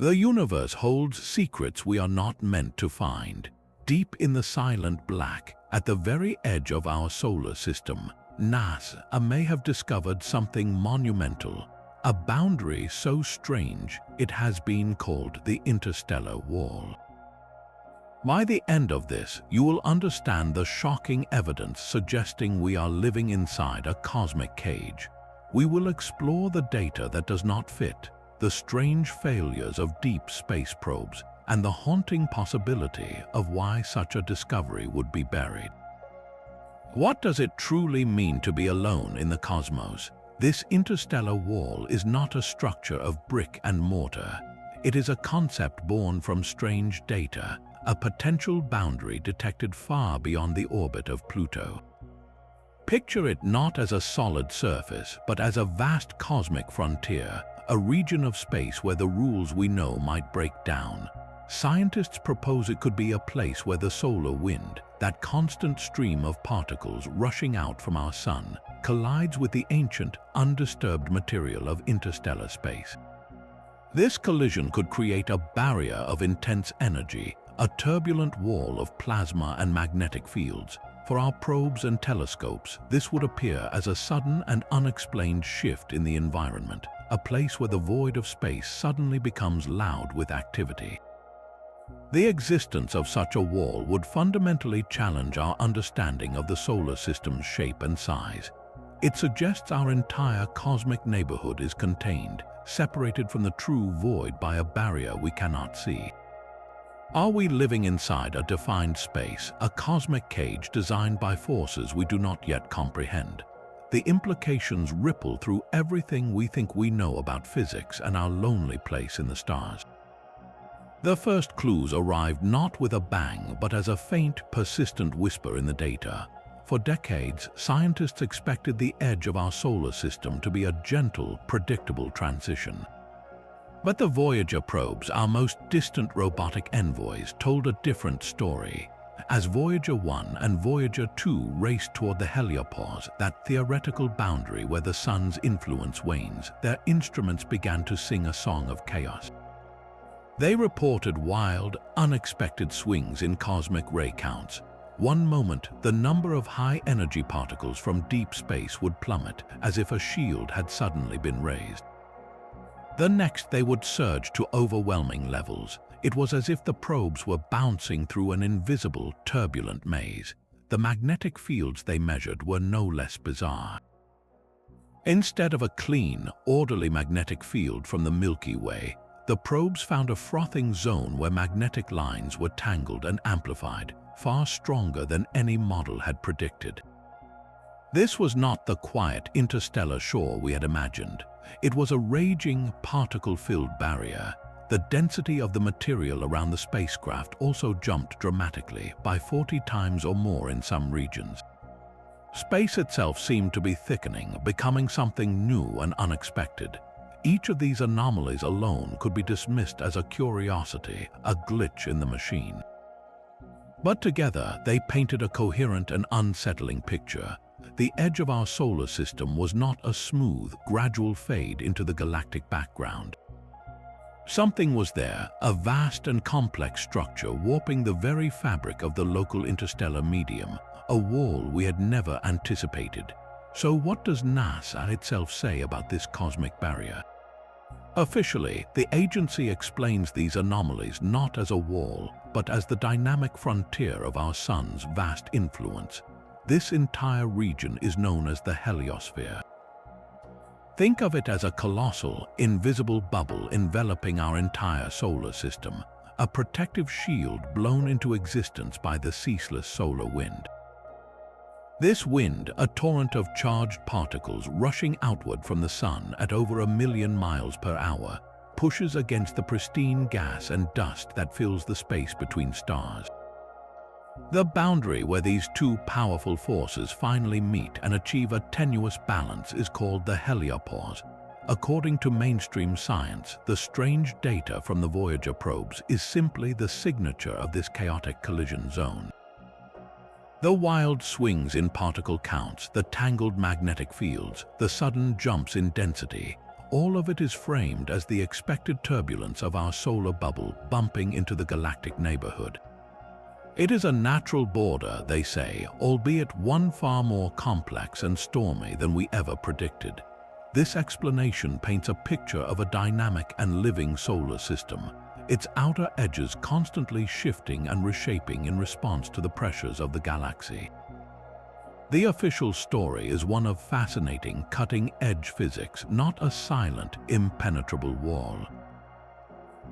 The universe holds secrets we are not meant to find. Deep in the silent black, at the very edge of our solar system, NASA may have discovered something monumental, a boundary so strange it has been called the Interstellar Wall. By the end of this, you will understand the shocking evidence suggesting we are living inside a cosmic cage. We will explore the data that does not fit, the strange failures of deep space probes, and the haunting possibility of why such a discovery would be buried. What does it truly mean to be alone in the cosmos? This interstellar wall is not a structure of brick and mortar. It is a concept born from strange data, a potential boundary detected far beyond the orbit of Pluto. Picture it not as a solid surface, but as a vast cosmic frontier, a region of space where the rules we know might break down. Scientists propose it could be a place where the solar wind, that constant stream of particles rushing out from our sun, collides with the ancient, undisturbed material of interstellar space. This collision could create a barrier of intense energy, a turbulent wall of plasma and magnetic fields. For our probes and telescopes, this would appear as a sudden and unexplained shift in the environment, a place where the void of space suddenly becomes loud with activity. The existence of such a wall would fundamentally challenge our understanding of the solar system's shape and size. It suggests our entire cosmic neighborhood is contained, separated from the true void by a barrier we cannot see. Are we living inside a defined space, a cosmic cage designed by forces we do not yet comprehend? The implications ripple through everything we think we know about physics and our lonely place in the stars. The first clues arrived not with a bang, but as a faint, persistent whisper in the data. For decades, scientists expected the edge of our solar system to be a gentle, predictable transition. But the Voyager probes, our most distant robotic envoys, told a different story. As Voyager 1 and Voyager 2 raced toward the heliopause, that theoretical boundary where the sun's influence wanes, their instruments began to sing a song of chaos. They reported wild, unexpected swings in cosmic ray counts. One moment, the number of high-energy particles from deep space would plummet, as if a shield had suddenly been raised. The next, they would surge to overwhelming levels. It was as if the probes were bouncing through an invisible, turbulent maze. The magnetic fields they measured were no less bizarre. Instead of a clean, orderly magnetic field from the Milky Way, the probes found a frothing zone where magnetic lines were tangled and amplified, far stronger than any model had predicted. This was not the quiet interstellar shore we had imagined. It was a raging, particle-filled barrier. The density of the material around the spacecraft also jumped dramatically, by 40 times or more in some regions. Space itself seemed to be thickening, becoming something new and unexpected. Each of these anomalies alone could be dismissed as a curiosity, a glitch in the machine. But together, they painted a coherent and unsettling picture. The edge of our solar system was not a smooth, gradual fade into the galactic background. Something was there, a vast and complex structure warping the very fabric of the local interstellar medium, a wall we had never anticipated. So what does NASA itself say about this cosmic barrier? Officially, the agency explains these anomalies not as a wall, but as the dynamic frontier of our sun's vast influence. This entire region is known as the heliosphere. Think of it as a colossal, invisible bubble enveloping our entire solar system, a protective shield blown into existence by the ceaseless solar wind. This wind, a torrent of charged particles rushing outward from the sun at over 1 million miles per hour, pushes against the pristine gas and dust that fills the space between stars. The boundary where these two powerful forces finally meet and achieve a tenuous balance is called the heliopause. According to mainstream science, the strange data from the Voyager probes is simply the signature of this chaotic collision zone. The wild swings in particle counts, the tangled magnetic fields, the sudden jumps in density, all of it is framed as the expected turbulence of our solar bubble bumping into the galactic neighborhood. It is a natural border, they say, albeit one far more complex and stormy than we ever predicted. This explanation paints a picture of a dynamic and living solar system, its outer edges constantly shifting and reshaping in response to the pressures of the galaxy. The official story is one of fascinating, cutting-edge physics, not a silent, impenetrable wall.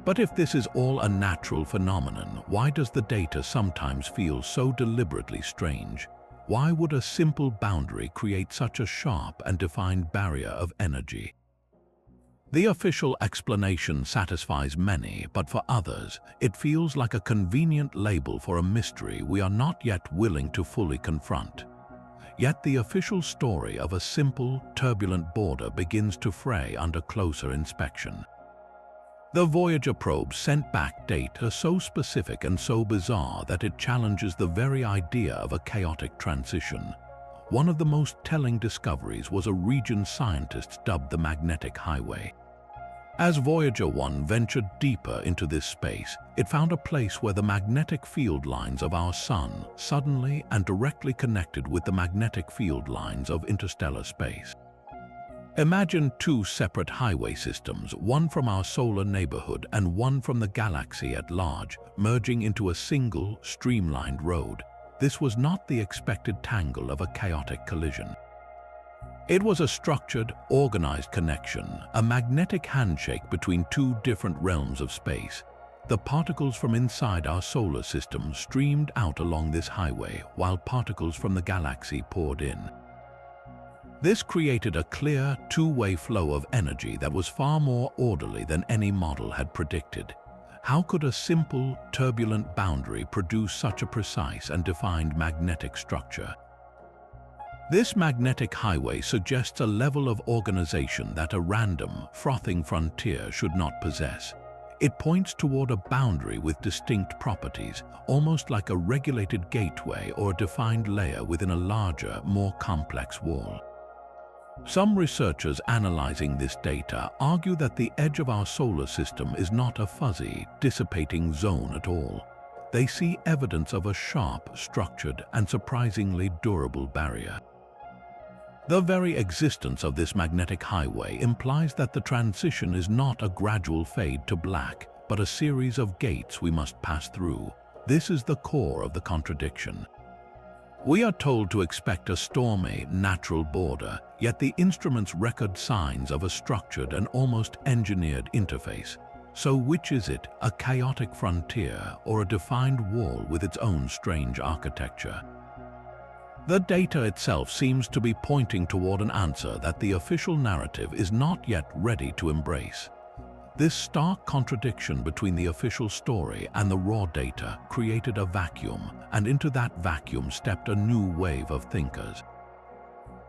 But if this is all a natural phenomenon, why does the data sometimes feel so deliberately strange? Why would a simple boundary create such a sharp and defined barrier of energy? The official explanation satisfies many, but for others, it feels like a convenient label for a mystery we are not yet willing to fully confront. Yet the official story of a simple, turbulent border begins to fray under closer inspection. The Voyager probe sent back data so specific and so bizarre that it challenges the very idea of a chaotic transition. One of the most telling discoveries was a region scientists dubbed the magnetic highway. As Voyager 1 ventured deeper into this space, it found a place where the magnetic field lines of our Sun suddenly and directly connected with the magnetic field lines of interstellar space. Imagine two separate highway systems, one from our solar neighborhood and one from the galaxy at large, merging into a single, streamlined road. This was not the expected tangle of a chaotic collision. It was a structured, organized connection, a magnetic handshake between two different realms of space. The particles from inside our solar system streamed out along this highway, while particles from the galaxy poured in. This created a clear, two-way flow of energy that was far more orderly than any model had predicted. How could a simple, turbulent boundary produce such a precise and defined magnetic structure? This magnetic highway suggests a level of organization that a random, frothing frontier should not possess. It points toward a boundary with distinct properties, almost like a regulated gateway or a defined layer within a larger, more complex wall. Some researchers analyzing this data argue that the edge of our solar system is not a fuzzy, dissipating zone at all. They see evidence of a sharp, structured, and surprisingly durable barrier. The very existence of this magnetic highway implies that the transition is not a gradual fade to black, but a series of gates we must pass through. This is the core of the contradiction. We are told to expect a stormy, natural border, yet the instruments record signs of a structured and almost engineered interface. So which is it, a chaotic frontier or a defined wall with its own strange architecture? The data itself seems to be pointing toward an answer that the official narrative is not yet ready to embrace. This stark contradiction between the official story and the raw data created a vacuum, and into that vacuum stepped a new wave of thinkers.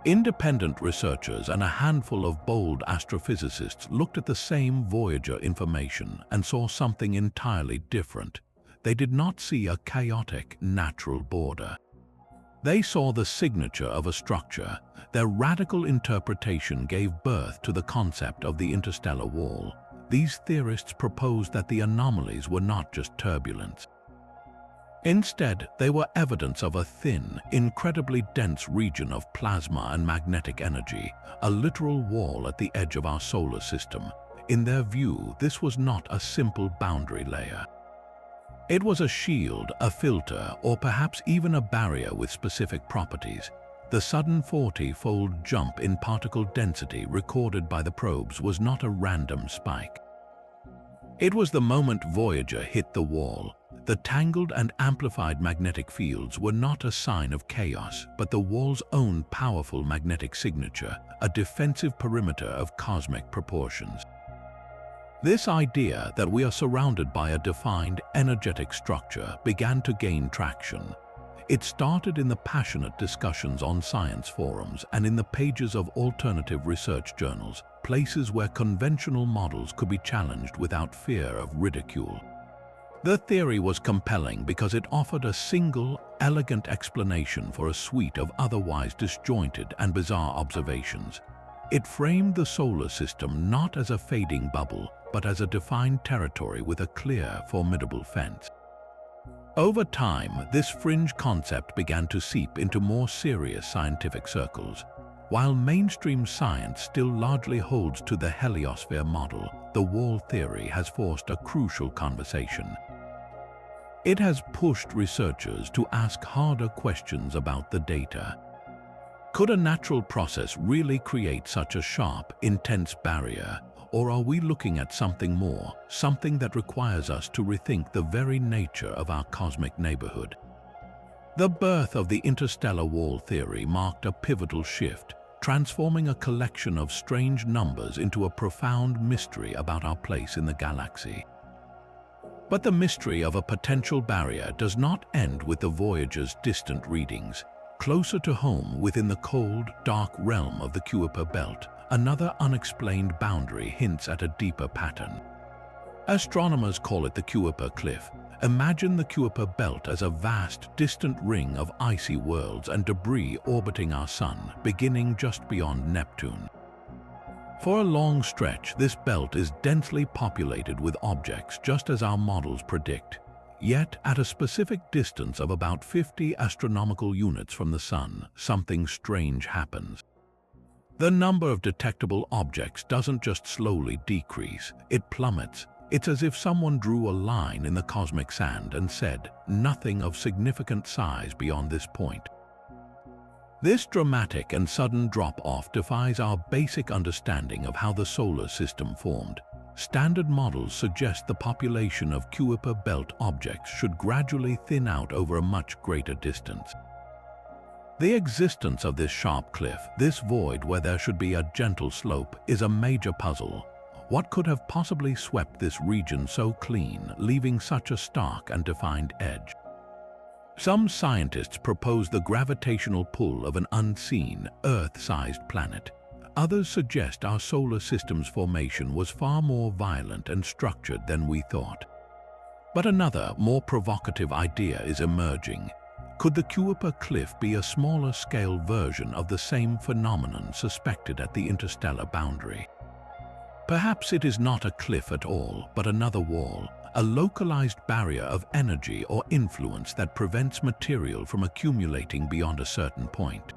Independent researchers and a handful of bold astrophysicists looked at the same Voyager information and saw something entirely different. They did not see a chaotic, natural border. They saw the signature of a structure. Their radical interpretation gave birth to the concept of the Interstellar Wall. These theorists proposed that the anomalies were not just turbulence. Instead, they were evidence of a thin, incredibly dense region of plasma and magnetic energy, a literal wall at the edge of our solar system. In their view, this was not a simple boundary layer. It was a shield, a filter, or perhaps even a barrier with specific properties. The sudden 40-fold jump in particle density recorded by the probes was not a random spike. It was the moment Voyager hit the wall. The tangled and amplified magnetic fields were not a sign of chaos, but the wall's own powerful magnetic signature, a defensive perimeter of cosmic proportions. This idea that we are surrounded by a defined, energetic structure began to gain traction. It started in the passionate discussions on science forums and in the pages of alternative research journals, places where conventional models could be challenged without fear of ridicule. The theory was compelling because it offered a single, elegant explanation for a suite of otherwise disjointed and bizarre observations. It framed the solar system not as a fading bubble, but as a defined territory with a clear, formidable fence. Over time, this fringe concept began to seep into more serious scientific circles. While mainstream science still largely holds to the heliosphere model, the wall theory has forced a crucial conversation. It has pushed researchers to ask harder questions about the data. Could a natural process really create such a sharp, intense barrier? Or are we looking at something more, something that requires us to rethink the very nature of our cosmic neighborhood? The birth of the interstellar wall theory marked a pivotal shift, transforming a collection of strange numbers into a profound mystery about our place in the galaxy. But the mystery of a potential barrier does not end with the Voyager's distant readings. Closer to home, within the cold, dark realm of the Kuiper belt, another unexplained boundary hints at a deeper pattern. Astronomers call it the Kuiper Cliff. Imagine the Kuiper belt as a vast, distant ring of icy worlds and debris orbiting our Sun, beginning just beyond Neptune. For a long stretch, this belt is densely populated with objects, just as our models predict. Yet, at a specific distance of about 50 astronomical units from the Sun, something strange happens. The number of detectable objects doesn't just slowly decrease, it plummets. It's as if someone drew a line in the cosmic sand and said, nothing of significant size beyond this point. This dramatic and sudden drop-off defies our basic understanding of how the solar system formed. Standard models suggest the population of Kuiper belt objects should gradually thin out over a much greater distance. The existence of this sharp cliff, this void where there should be a gentle slope, is a major puzzle. What could have possibly swept this region so clean, leaving such a stark and defined edge? Some scientists propose the gravitational pull of an unseen, Earth-sized planet. Others suggest our solar system's formation was far more violent and structured than we thought. But another, more provocative idea is emerging. Could the Kuiper Cliff be a smaller-scale version of the same phenomenon suspected at the interstellar boundary? Perhaps it is not a cliff at all, but another wall, a localized barrier of energy or influence that prevents material from accumulating beyond a certain point.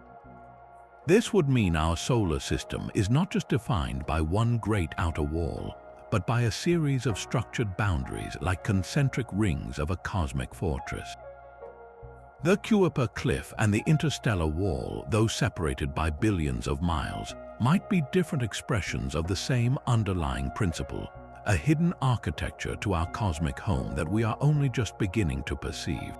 This would mean our solar system is not just defined by one great outer wall, but by a series of structured boundaries like concentric rings of a cosmic fortress. The Kuiper Cliff and the Interstellar Wall, though separated by billions of miles, might be different expressions of the same underlying principle, a hidden architecture to our cosmic home that we are only just beginning to perceive.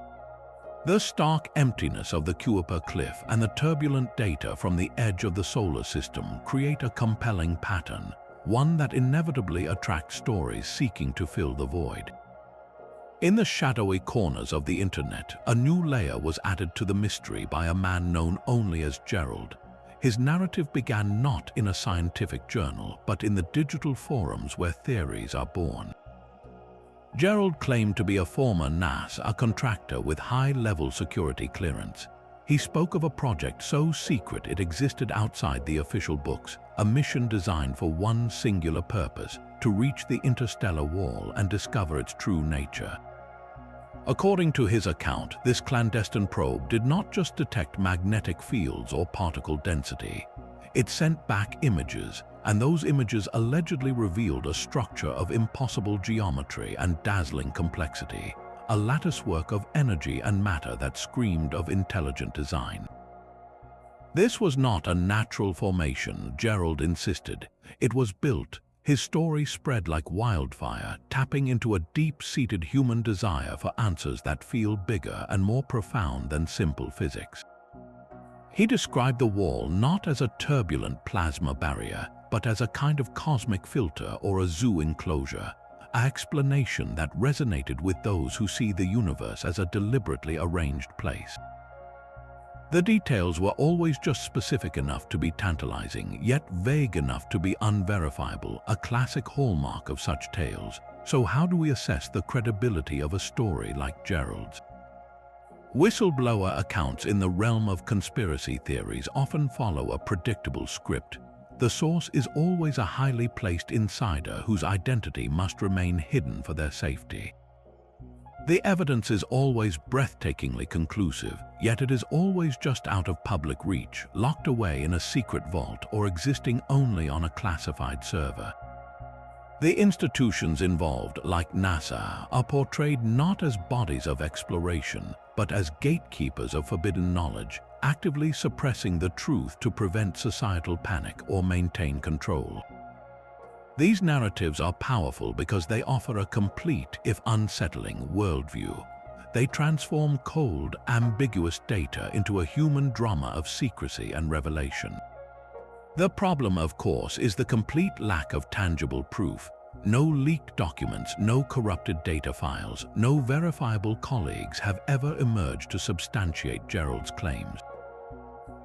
The stark emptiness of the Kuiper Cliff and the turbulent data from the edge of the solar system create a compelling pattern, one that inevitably attracts stories seeking to fill the void. In the shadowy corners of the internet, a new layer was added to the mystery by a man known only as Gerald. His narrative began not in a scientific journal, but in the digital forums where theories are born. Gerald claimed to be a former NASA contractor with high-level security clearance. He spoke of a project so secret it existed outside the official books, a mission designed for one singular purpose: to reach the interstellar wall and discover its true nature. According to his account, this clandestine probe did not just detect magnetic fields or particle density. It sent back images, and those images allegedly revealed a structure of impossible geometry and dazzling complexity, a latticework of energy and matter that screamed of intelligent design. This was not a natural formation, Gerald insisted. It was built. His story spread like wildfire, tapping into a deep-seated human desire for answers that feel bigger and more profound than simple physics. He described the wall not as a turbulent plasma barrier, but as a kind of cosmic filter or a zoo enclosure, an explanation that resonated with those who see the universe as a deliberately arranged place. The details were always just specific enough to be tantalizing, yet vague enough to be unverifiable, a classic hallmark of such tales. So how do we assess the credibility of a story like Gerald's? Whistleblower accounts in the realm of conspiracy theories often follow a predictable script. The source is always a highly placed insider whose identity must remain hidden for their safety. The evidence is always breathtakingly conclusive, yet it is always just out of public reach, locked away in a secret vault or existing only on a classified server. The institutions involved, like NASA, are portrayed not as bodies of exploration, but as gatekeepers of forbidden knowledge, actively suppressing the truth to prevent societal panic or maintain control. These narratives are powerful because they offer a complete, if unsettling, worldview. They transform cold, ambiguous data into a human drama of secrecy and revelation. The problem, of course, is the complete lack of tangible proof. No leaked documents, no corrupted data files, no verifiable colleagues have ever emerged to substantiate Gerald's claims.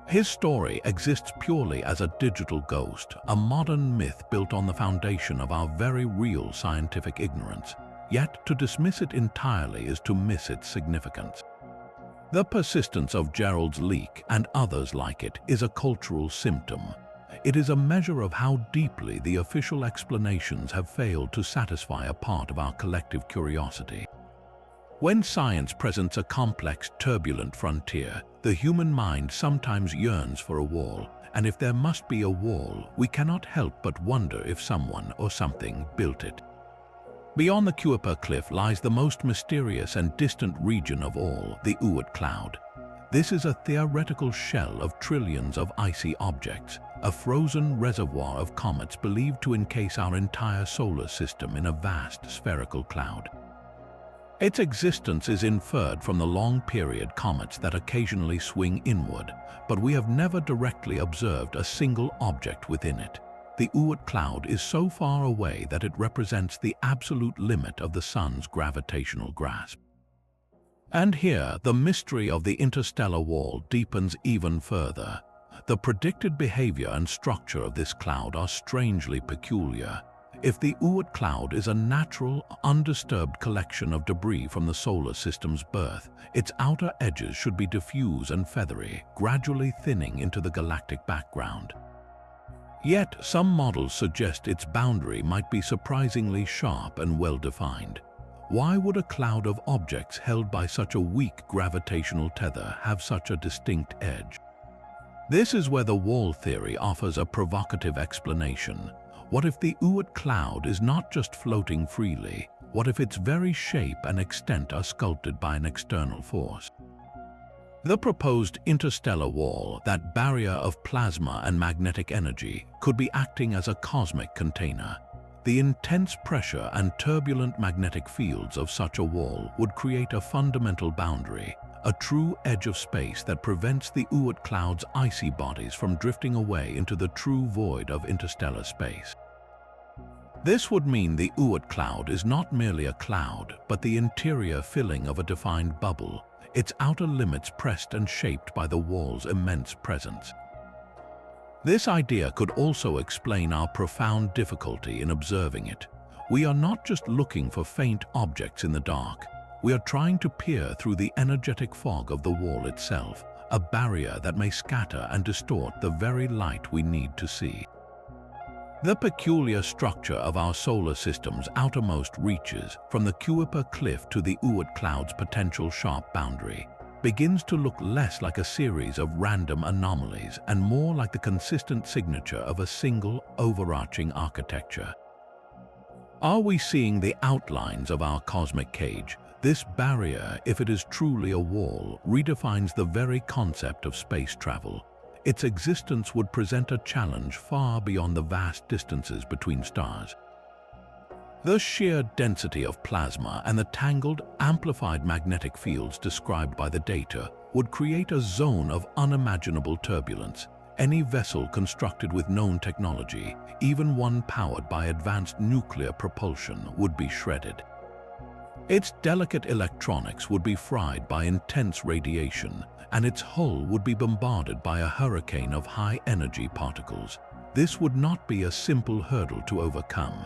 His story exists purely as a digital ghost, a modern myth built on the foundation of our very real scientific ignorance. Yet, to dismiss it entirely is to miss its significance. The persistence of Gerald's leak and others like it is a cultural symptom. It is a measure of how deeply the official explanations have failed to satisfy a part of our collective curiosity. When science presents a complex, turbulent frontier, the human mind sometimes yearns for a wall, and if there must be a wall, we cannot help but wonder if someone or something built it. Beyond the Kuiper Cliff lies the most mysterious and distant region of all, the Oort cloud. This is a theoretical shell of trillions of icy objects, a frozen reservoir of comets believed to encase our entire solar system in a vast spherical cloud. Its existence is inferred from the long-period comets that occasionally swing inward, but we have never directly observed a single object within it. The Oort cloud is so far away that it represents the absolute limit of the Sun's gravitational grasp. And here, the mystery of the interstellar wall deepens even further. The predicted behavior and structure of this cloud are strangely peculiar. If the Oort cloud is a natural, undisturbed collection of debris from the solar system's birth, its outer edges should be diffuse and feathery, gradually thinning into the galactic background. Yet, some models suggest its boundary might be surprisingly sharp and well-defined. Why would a cloud of objects held by such a weak gravitational tether have such a distinct edge? This is where the wall theory offers a provocative explanation. What if the Oort cloud is not just floating freely? What if its very shape and extent are sculpted by an external force? The proposed interstellar wall, that barrier of plasma and magnetic energy, could be acting as a cosmic container. The intense pressure and turbulent magnetic fields of such a wall would create a fundamental boundary, a true edge of space that prevents the Oort cloud's icy bodies from drifting away into the true void of interstellar space. This would mean the Oort cloud is not merely a cloud, but the interior filling of a defined bubble, its outer limits pressed and shaped by the wall's immense presence. This idea could also explain our profound difficulty in observing it. We are not just looking for faint objects in the dark. We are trying to peer through the energetic fog of the wall itself, a barrier that may scatter and distort the very light we need to see. The peculiar structure of our solar system's outermost reaches, from the Kuiper Cliff to the Oort cloud's potential sharp boundary, begins to look less like a series of random anomalies and more like the consistent signature of a single, overarching architecture. Are we seeing the outlines of our cosmic cage? This barrier, if it is truly a wall, redefines the very concept of space travel. Its existence would present a challenge far beyond the vast distances between stars. The sheer density of plasma and the tangled, amplified magnetic fields described by the data would create a zone of unimaginable turbulence. Any vessel constructed with known technology, even one powered by advanced nuclear propulsion, would be shredded. Its delicate electronics would be fried by intense radiation, and its hull would be bombarded by a hurricane of high-energy particles. This would not be a simple hurdle to overcome.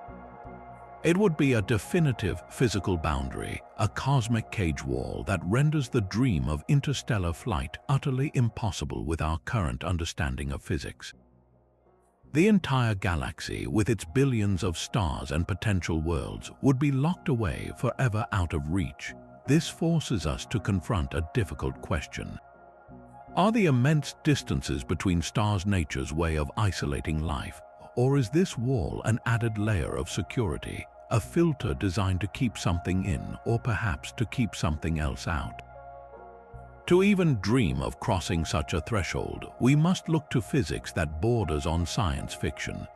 It would be a definitive physical boundary, a cosmic cage wall that renders the dream of interstellar flight utterly impossible with our current understanding of physics. The entire galaxy, with its billions of stars and potential worlds, would be locked away forever out of reach. This forces us to confront a difficult question. Are the immense distances between stars nature's way of isolating life, or is this wall an added layer of security, a filter designed to keep something in, or perhaps to keep something else out? To even dream of crossing such a threshold, we must look to physics that borders on science fiction.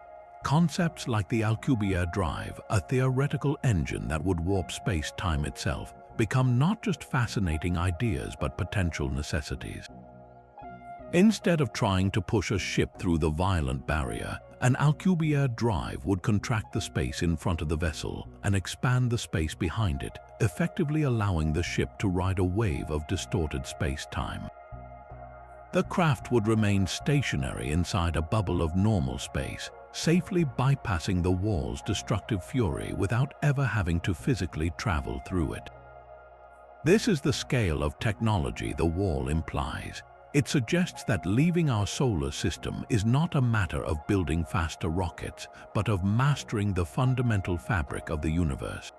Concepts like the Alcubierre drive, a theoretical engine that would warp space-time itself, become not just fascinating ideas but potential necessities. Instead of trying to push a ship through the violent barrier, an Alcubierre drive would contract the space in front of the vessel and expand the space behind it, effectively allowing the ship to ride a wave of distorted space-time. The craft would remain stationary inside a bubble of normal space, safely bypassing the wall's destructive fury without ever having to physically travel through it. This is the scale of technology the wall implies. It suggests that leaving our solar system is not a matter of building faster rockets, but of mastering the fundamental fabric of the universe.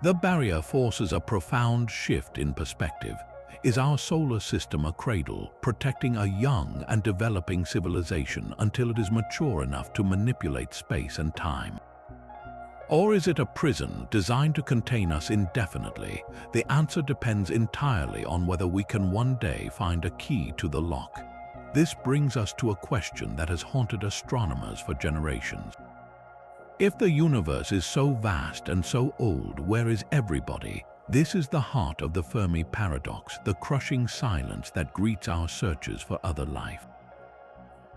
The barrier forces a profound shift in perspective. Is our solar system a cradle, protecting a young and developing civilization until it is mature enough to manipulate space and time? Or is it a prison designed to contain us indefinitely? The answer depends entirely on whether we can one day find a key to the lock. This brings us to a question that has haunted astronomers for generations. If the universe is so vast and so old, where is everybody? This is the heart of the Fermi paradox, the crushing silence that greets our searches for other life.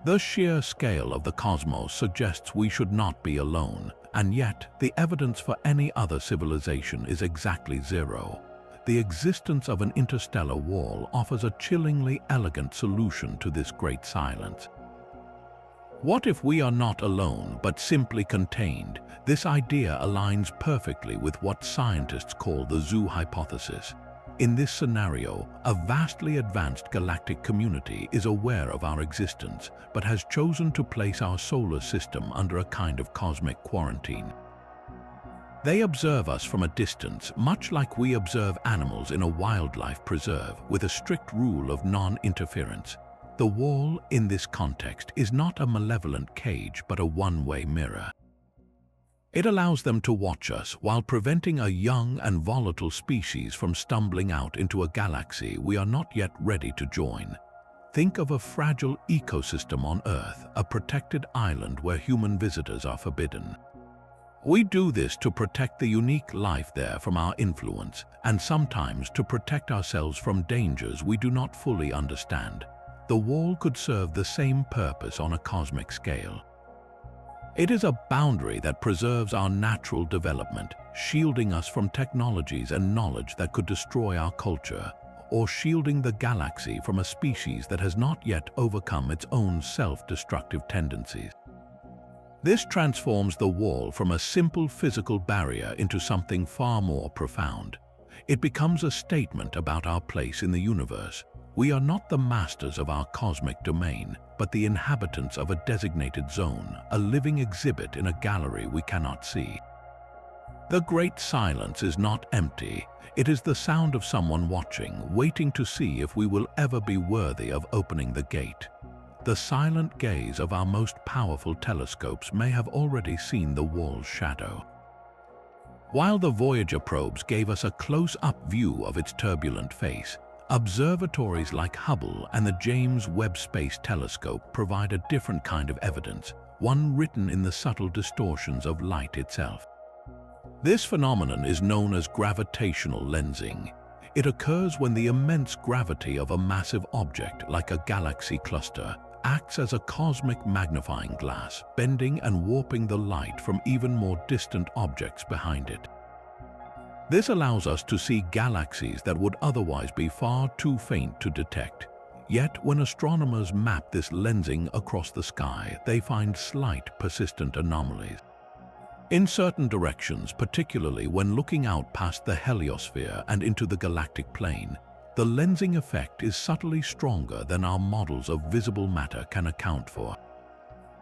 The sheer scale of the cosmos suggests we should not be alone, and yet the evidence for any other civilization is exactly zero. The existence of an interstellar wall offers a chillingly elegant solution to this great silence. What if we are not alone, but simply contained? This idea aligns perfectly with what scientists call the zoo hypothesis. In this scenario, a vastly advanced galactic community is aware of our existence, but has chosen to place our solar system under a kind of cosmic quarantine. They observe us from a distance, much like we observe animals in a wildlife preserve, with a strict rule of non-interference. The wall, in this context, is not a malevolent cage, but a one-way mirror. It allows them to watch us while preventing a young and volatile species from stumbling out into a galaxy we are not yet ready to join. Think of a fragile ecosystem on Earth, a protected island where human visitors are forbidden. We do this to protect the unique life there from our influence, and sometimes to protect ourselves from dangers we do not fully understand. The wall could serve the same purpose on a cosmic scale. It is a boundary that preserves our natural development, shielding us from technologies and knowledge that could destroy our culture, or shielding the galaxy from a species that has not yet overcome its own self-destructive tendencies. This transforms the wall from a simple physical barrier into something far more profound. It becomes a statement about our place in the universe. We are not the masters of our cosmic domain, but the inhabitants of a designated zone, a living exhibit in a gallery we cannot see. The great silence is not empty. It is the sound of someone watching, waiting to see if we will ever be worthy of opening the gate. The silent gaze of our most powerful telescopes may have already seen the wall's shadow. While the Voyager probes gave us a close-up view of its turbulent face, observatories like Hubble and the James Webb Space Telescope provide a different kind of evidence, one written in the subtle distortions of light itself. This phenomenon is known as gravitational lensing. It occurs when the immense gravity of a massive object, like a galaxy cluster, acts as a cosmic magnifying glass, bending and warping the light from even more distant objects behind it. This allows us to see galaxies that would otherwise be far too faint to detect. Yet, when astronomers map this lensing across the sky, they find slight, persistent anomalies. In certain directions, particularly when looking out past the heliosphere and into the galactic plane, the lensing effect is subtly stronger than our models of visible matter can account for.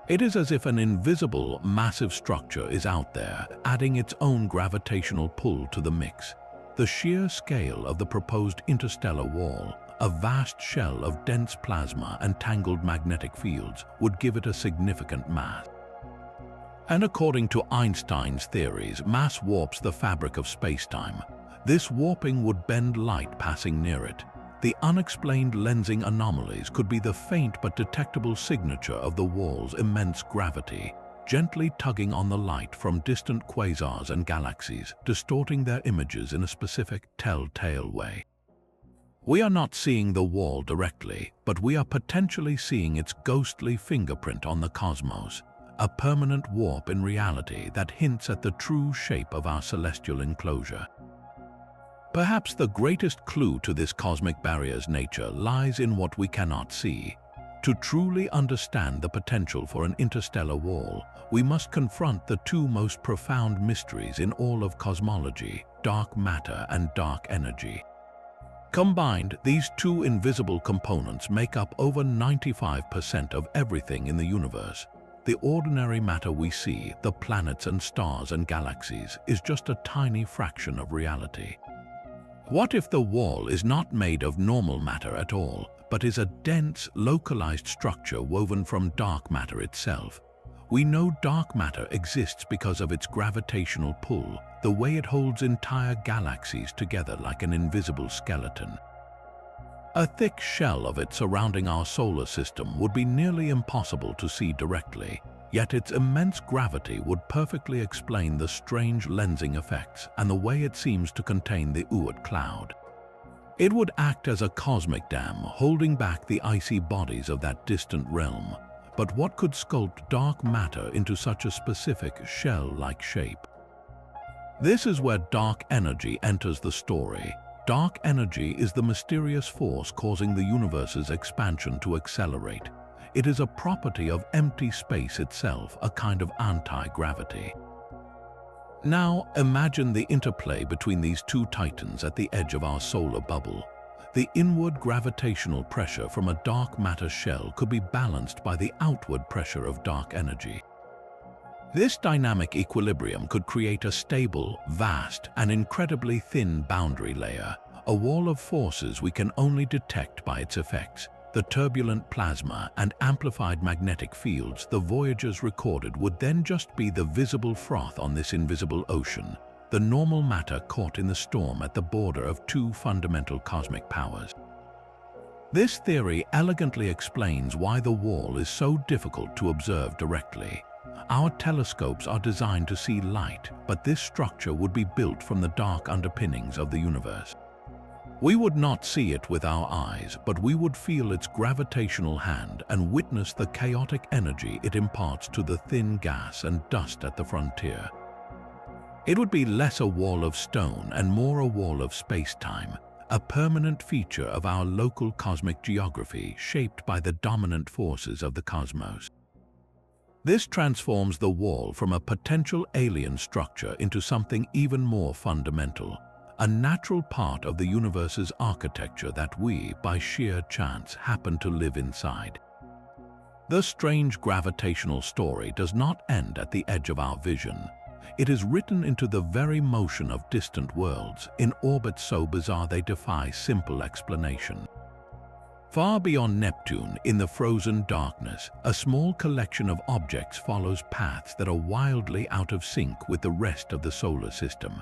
It is as if an invisible, massive structure is out there, adding its own gravitational pull to the mix. The sheer scale of the proposed interstellar wall, a vast shell of dense plasma and tangled magnetic fields, would give it a significant mass. And according to Einstein's theories, mass warps the fabric of spacetime. This warping would bend light passing near it. The unexplained lensing anomalies could be the faint but detectable signature of the wall's immense gravity, gently tugging on the light from distant quasars and galaxies, distorting their images in a specific telltale way. We are not seeing the wall directly, but we are potentially seeing its ghostly fingerprint on the cosmos, a permanent warp in reality that hints at the true shape of our celestial enclosure. Perhaps the greatest clue to this cosmic barrier's nature lies in what we cannot see. To truly understand the potential for an interstellar wall, we must confront the two most profound mysteries in all of cosmology: dark matter and dark energy. Combined, these two invisible components make up over 95% of everything in the universe. The ordinary matter we see, the planets and stars and galaxies, is just a tiny fraction of reality. What if the wall is not made of normal matter at all, but is a dense, localized structure woven from dark matter itself? We know dark matter exists because of its gravitational pull, the way it holds entire galaxies together like an invisible skeleton. A thick shell of it surrounding our solar system would be nearly impossible to see directly, yet its immense gravity would perfectly explain the strange lensing effects and the way it seems to contain the Oort cloud. It would act as a cosmic dam, holding back the icy bodies of that distant realm. But what could sculpt dark matter into such a specific shell-like shape? This is where dark energy enters the story. Dark energy is the mysterious force causing the universe's expansion to accelerate. It is a property of empty space itself, a kind of anti-gravity. Now, imagine the interplay between these two titans at the edge of our solar bubble. The inward gravitational pressure from a dark matter shell could be balanced by the outward pressure of dark energy. This dynamic equilibrium could create a stable, vast, and incredibly thin boundary layer, a wall of forces we can only detect by its effects. The turbulent plasma and amplified magnetic fields the Voyagers recorded would then just be the visible froth on this invisible ocean, the normal matter caught in the storm at the border of two fundamental cosmic powers. This theory elegantly explains why the wall is so difficult to observe directly. Our telescopes are designed to see light, but this structure would be built from the dark underpinnings of the universe. We would not see it with our eyes, but we would feel its gravitational hand and witness the chaotic energy it imparts to the thin gas and dust at the frontier. It would be less a wall of stone and more a wall of space-time, a permanent feature of our local cosmic geography shaped by the dominant forces of the cosmos. This transforms the wall from a potential alien structure into something even more fundamental, a natural part of the universe's architecture that we, by sheer chance, happen to live inside. The strange gravitational story does not end at the edge of our vision. It is written into the very motion of distant worlds, in orbits so bizarre they defy simple explanation. Far beyond Neptune, in the frozen darkness, a small collection of objects follows paths that are wildly out of sync with the rest of the solar system.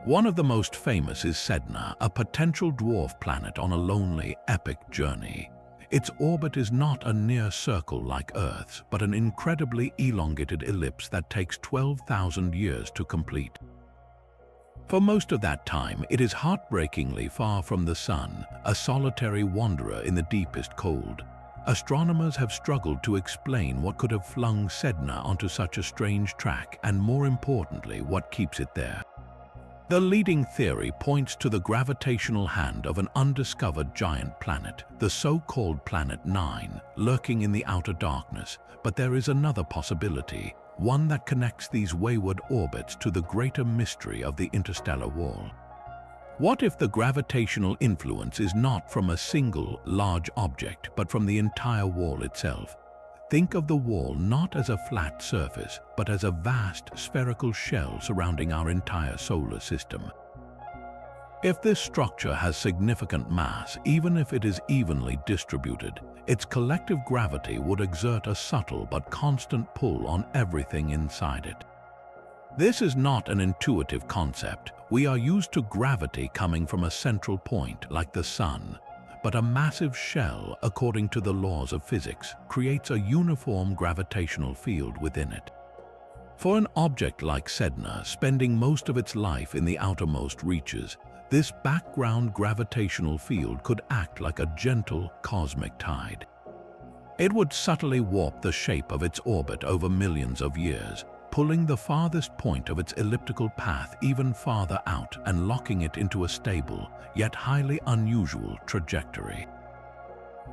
One of the most famous is Sedna, a potential dwarf planet on a lonely, epic journey. Its orbit is not a near circle like Earth's, but an incredibly elongated ellipse that takes 12,000 years to complete. For most of that time, it is heartbreakingly far from the Sun, a solitary wanderer in the deepest cold. Astronomers have struggled to explain what could have flung Sedna onto such a strange track and, more importantly, what keeps it there. The leading theory points to the gravitational hand of an undiscovered giant planet, the so-called Planet 9, lurking in the outer darkness. But there is another possibility, one that connects these wayward orbits to the greater mystery of the interstellar wall. What if the gravitational influence is not from a single, large object, but from the entire wall itself? Think of the wall not as a flat surface, but as a vast spherical shell surrounding our entire solar system. If this structure has significant mass, even if it is evenly distributed, its collective gravity would exert a subtle but constant pull on everything inside it. This is not an intuitive concept. We are used to gravity coming from a central point like the sun, but a massive shell, according to the laws of physics, creates a uniform gravitational field within it. For an object like Sedna, spending most of its life in the outermost reaches, this background gravitational field could act like a gentle cosmic tide. It would subtly warp the shape of its orbit over millions of years, pulling the farthest point of its elliptical path even farther out and locking it into a stable, yet highly unusual trajectory.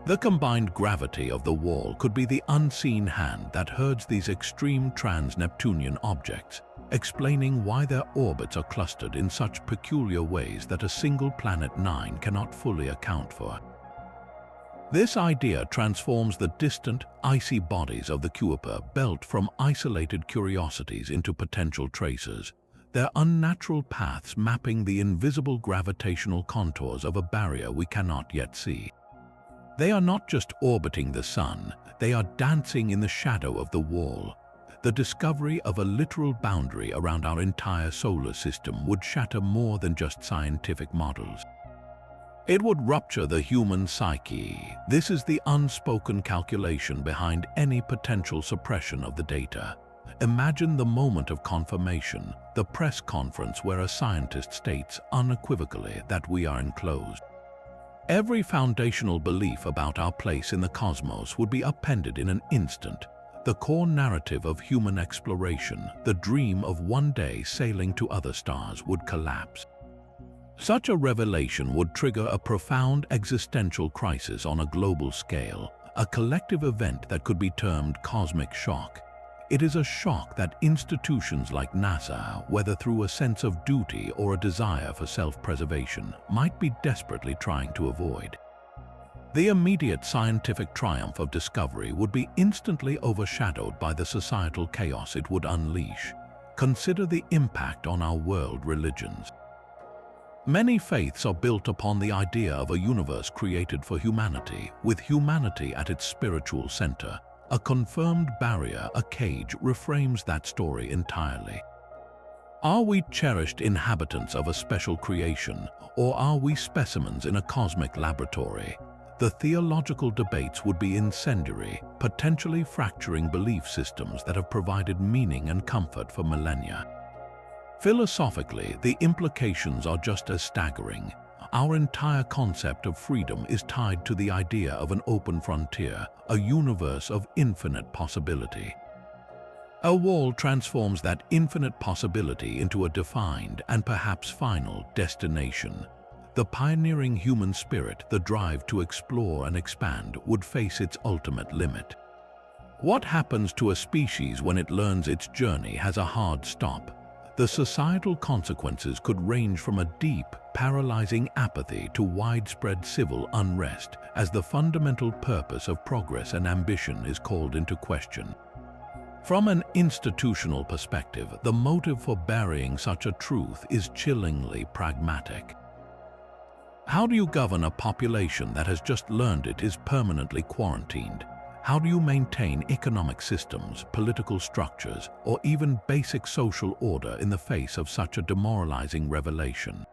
The combined gravity of the wall could be the unseen hand that herds these extreme trans-Neptunian objects, explaining why their orbits are clustered in such peculiar ways that a single Planet 9 cannot fully account for. This idea transforms the distant, icy bodies of the Kuiper belt from isolated curiosities into potential tracers, their unnatural paths mapping the invisible gravitational contours of a barrier we cannot yet see. They are not just orbiting the sun, they are dancing in the shadow of the wall. The discovery of a literal boundary around our entire solar system would shatter more than just scientific models. It would rupture the human psyche. This is the unspoken calculation behind any potential suppression of the data. Imagine the moment of confirmation, the press conference where a scientist states unequivocally that we are enclosed. Every foundational belief about our place in the cosmos would be upended in an instant. The core narrative of human exploration, the dream of one day sailing to other stars, would collapse. Such a revelation would trigger a profound existential crisis on a global scale, a collective event that could be termed cosmic shock. It is a shock that institutions like NASA, whether through a sense of duty or a desire for self-preservation, might be desperately trying to avoid. The immediate scientific triumph of discovery would be instantly overshadowed by the societal chaos it would unleash. Consider the impact on our world religions. Many faiths are built upon the idea of a universe created for humanity, with humanity at its spiritual center. A confirmed barrier, a cage, reframes that story entirely. Are we cherished inhabitants of a special creation, or are we specimens in a cosmic laboratory? The theological debates would be incendiary, potentially fracturing belief systems that have provided meaning and comfort for millennia. Philosophically, the implications are just as staggering. Our entire concept of freedom is tied to the idea of an open frontier, a universe of infinite possibility. A wall transforms that infinite possibility into a defined and perhaps final destination. The pioneering human spirit, the drive to explore and expand, would face its ultimate limit. What happens to a species when it learns its journey has a hard stop? The societal consequences could range from a deep, paralyzing apathy to widespread civil unrest as the fundamental purpose of progress and ambition is called into question. From an institutional perspective, the motive for burying such a truth is chillingly pragmatic. How do you govern a population that has just learned it is permanently quarantined? How do you maintain economic systems, political structures, or even basic social order in the face of such a demoralizing revelation?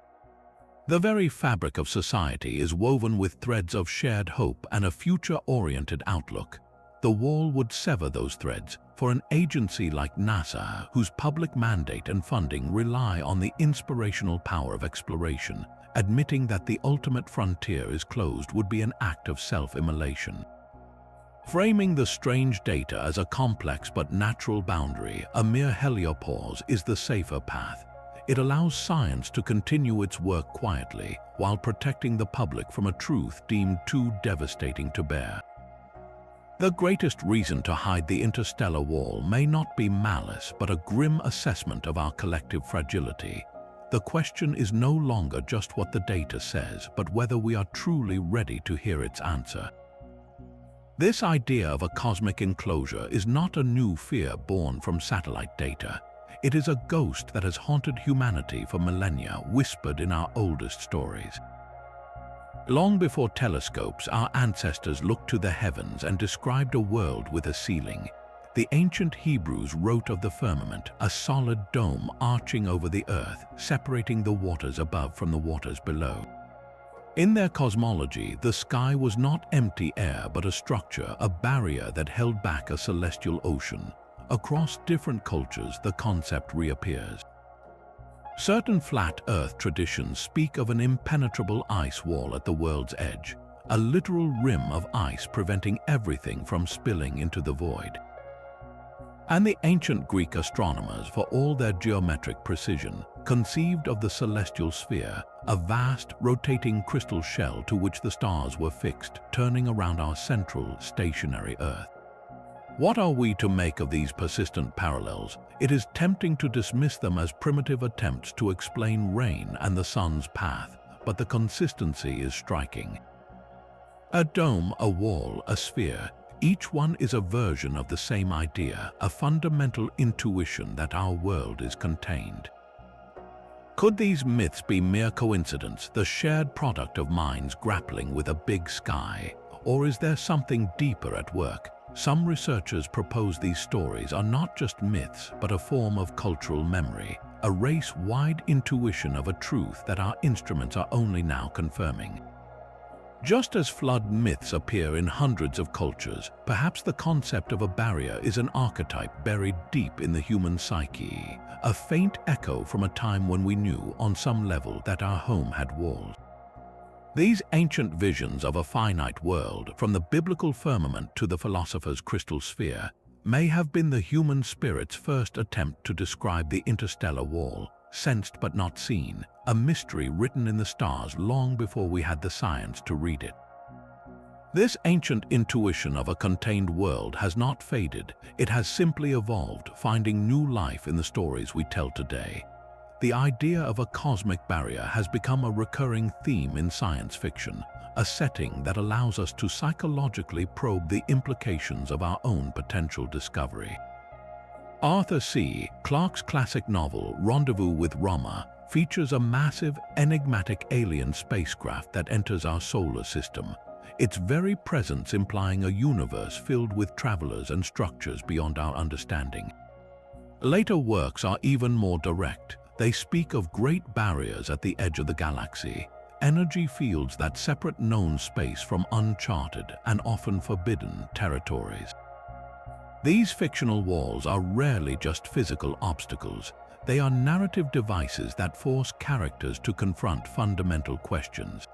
The very fabric of society is woven with threads of shared hope and a future-oriented outlook. The wall would sever those threads. For an agency like NASA, whose public mandate and funding rely on the inspirational power of exploration, admitting that the ultimate frontier is closed would be an act of self-immolation. Framing the strange data as a complex but natural boundary, a mere heliopause, is the safer path. It allows science to continue its work quietly while protecting the public from a truth deemed too devastating to bear. The greatest reason to hide the interstellar wall may not be malice, but a grim assessment of our collective fragility. The question is no longer just what the data says, but whether we are truly ready to hear its answer. This idea of a cosmic enclosure is not a new fear born from satellite data. It is a ghost that has haunted humanity for millennia, whispered in our oldest stories. Long before telescopes, our ancestors looked to the heavens and described a world with a ceiling. The ancient Hebrews wrote of the firmament, a solid dome arching over the earth, separating the waters above from the waters below. In their cosmology, the sky was not empty air but a structure, a barrier that held back a celestial ocean. Across different cultures, the concept reappears. Certain flat Earth traditions speak of an impenetrable ice wall at the world's edge, a literal rim of ice preventing everything from spilling into the void. And the ancient Greek astronomers, for all their geometric precision, conceived of the celestial sphere, a vast, rotating crystal shell to which the stars were fixed, turning around our central, stationary Earth. What are we to make of these persistent parallels? It is tempting to dismiss them as primitive attempts to explain rain and the sun's path, but the consistency is striking. A dome, a wall, a sphere, each one is a version of the same idea, a fundamental intuition that our world is contained. Could these myths be mere coincidence, the shared product of minds grappling with a big sky? Or is there something deeper at work? Some researchers propose these stories are not just myths, but a form of cultural memory, a race-wide intuition of a truth that our instruments are only now confirming. Just as flood myths appear in hundreds of cultures, perhaps the concept of a barrier is an archetype buried deep in the human psyche, a faint echo from a time when we knew, on some level, that our home had walls. These ancient visions of a finite world, from the biblical firmament to the philosopher's crystal sphere, may have been the human spirit's first attempt to describe the interstellar wall, sensed but not seen, a mystery written in the stars long before we had the science to read it. This ancient intuition of a contained world has not faded, it has simply evolved, finding new life in the stories we tell today. The idea of a cosmic barrier has become a recurring theme in science fiction, a setting that allows us to psychologically probe the implications of our own potential discovery. Arthur C. Clarke's classic novel, Rendezvous with Rama, features a massive, enigmatic alien spacecraft that enters our solar system, its very presence implying a universe filled with travelers and structures beyond our understanding. Later works are even more direct. They speak of great barriers at the edge of the galaxy, energy fields that separate known space from uncharted and often forbidden territories. These fictional walls are rarely just physical obstacles. They are narrative devices that force characters to confront fundamental questions.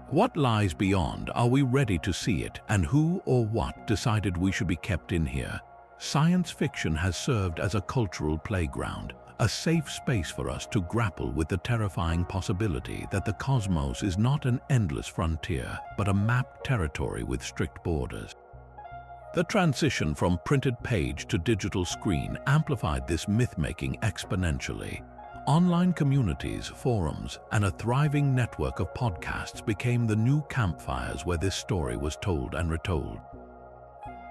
What lies beyond? Are we ready to see it? And who or what decided we should be kept in here? Science fiction has served as a cultural playground, a safe space for us to grapple with the terrifying possibility that the cosmos is not an endless frontier, but a mapped territory with strict borders. The transition from printed page to digital screen amplified this myth-making exponentially. Online communities, forums, and a thriving network of podcasts became the new campfires where this story was told and retold.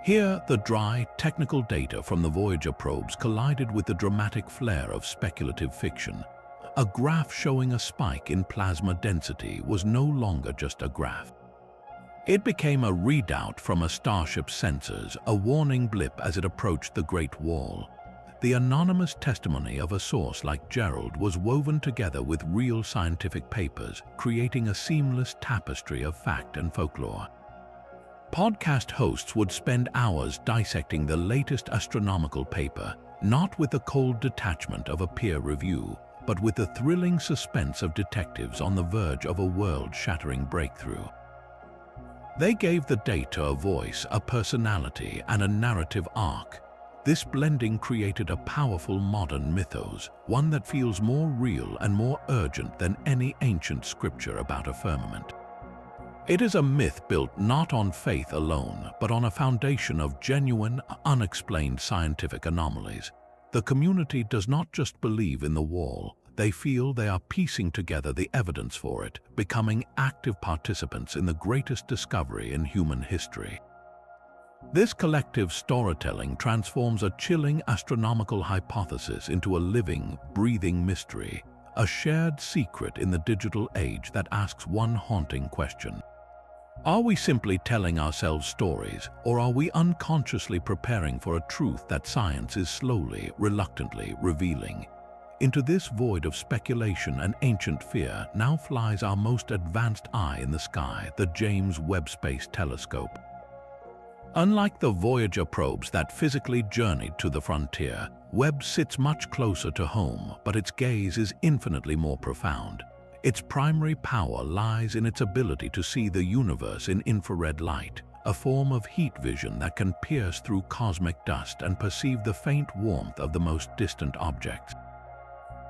Here, the dry, technical data from the Voyager probes collided with the dramatic flair of speculative fiction. A graph showing a spike in plasma density was no longer just a graph. It became a readout from a starship's sensors, a warning blip as it approached the Great Wall. The anonymous testimony of a source like Gerald was woven together with real scientific papers, creating a seamless tapestry of fact and folklore. Podcast hosts would spend hours dissecting the latest astronomical paper, not with the cold detachment of a peer review, but with the thrilling suspense of detectives on the verge of a world-shattering breakthrough. They gave the data a voice, a personality, and a narrative arc. This blending created a powerful modern mythos, one that feels more real and more urgent than any ancient scripture about a firmament. It is a myth built not on faith alone, but on a foundation of genuine, unexplained scientific anomalies. The community does not just believe in the wall, they feel they are piecing together the evidence for it, becoming active participants in the greatest discovery in human history. This collective storytelling transforms a chilling astronomical hypothesis into a living, breathing mystery, a shared secret in the digital age that asks one haunting question. Are we simply telling ourselves stories, or are we unconsciously preparing for a truth that science is slowly, reluctantly revealing? Into this void of speculation and ancient fear now flies our most advanced eye in the sky, the James Webb Space Telescope. Unlike the Voyager probes that physically journeyed to the frontier, Webb sits much closer to home, but its gaze is infinitely more profound. Its primary power lies in its ability to see the universe in infrared light, a form of heat vision that can pierce through cosmic dust and perceive the faint warmth of the most distant objects.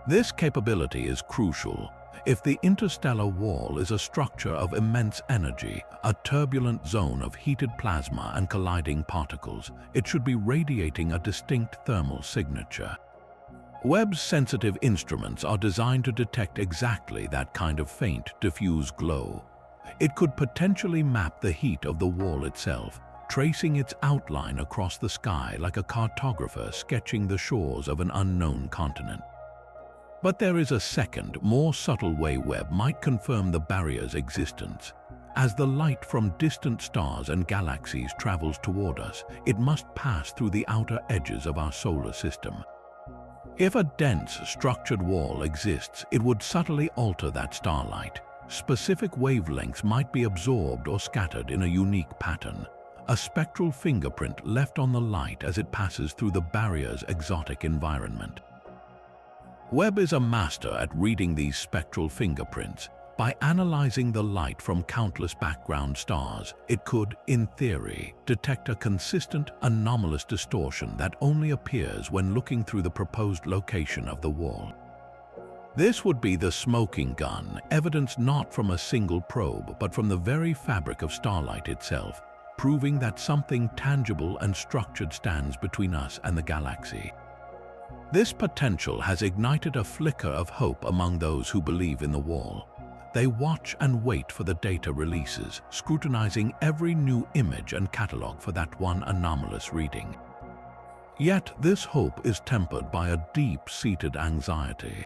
This capability is crucial. If the interstellar wall is a structure of immense energy, a turbulent zone of heated plasma and colliding particles, it should be radiating a distinct thermal signature. Webb's sensitive instruments are designed to detect exactly that kind of faint, diffuse glow. It could potentially map the heat of the wall itself, tracing its outline across the sky like a cartographer sketching the shores of an unknown continent. But there is a second, more subtle way Webb might confirm the barrier's existence. As the light from distant stars and galaxies travels toward us, it must pass through the outer edges of our solar system. If a dense, structured wall exists, it would subtly alter that starlight. Specific wavelengths might be absorbed or scattered in a unique pattern, a spectral fingerprint left on the light as it passes through the barrier's exotic environment. Webb is a master at reading these spectral fingerprints. By analyzing the light from countless background stars, it could, in theory, detect a consistent, anomalous distortion that only appears when looking through the proposed location of the wall. This would be the smoking gun, evidence not from a single probe, but from the very fabric of starlight itself, proving that something tangible and structured stands between us and the galaxy. This potential has ignited a flicker of hope among those who believe in the wall. They watch and wait for the data releases, scrutinizing every new image and catalog for that one anomalous reading. Yet this hope is tempered by a deep-seated anxiety.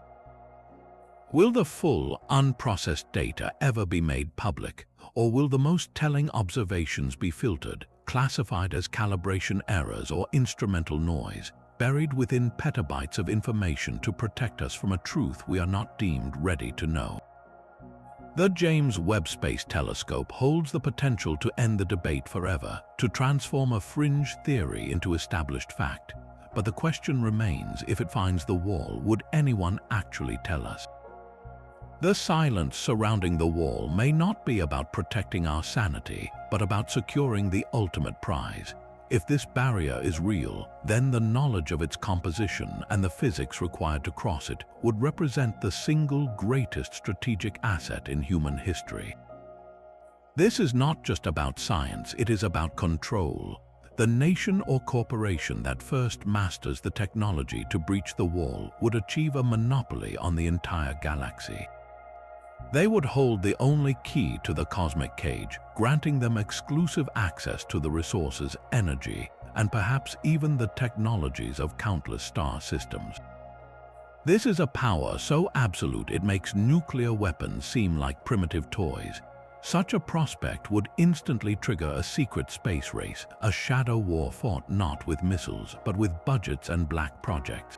Will the full, unprocessed data ever be made public, or will the most telling observations be filtered, classified as calibration errors or instrumental noise, buried within petabytes of information to protect us from a truth we are not deemed ready to know? The James Webb Space Telescope holds the potential to end the debate forever, to transform a fringe theory into established fact. But the question remains, if it finds the wall, would anyone actually tell us? The silence surrounding the wall may not be about protecting our sanity, but about securing the ultimate prize. If this barrier is real, then the knowledge of its composition and the physics required to cross it would represent the single greatest strategic asset in human history. This is not just about science, it is about control. The nation or corporation that first masters the technology to breach the wall would achieve a monopoly on the entire galaxy. They would hold the only key to the cosmic cage, granting them exclusive access to the resources, energy, and perhaps even the technologies of countless star systems. This is a power so absolute it makes nuclear weapons seem like primitive toys. Such a prospect would instantly trigger a secret space race, a shadow war fought not with missiles, but with budgets and black projects.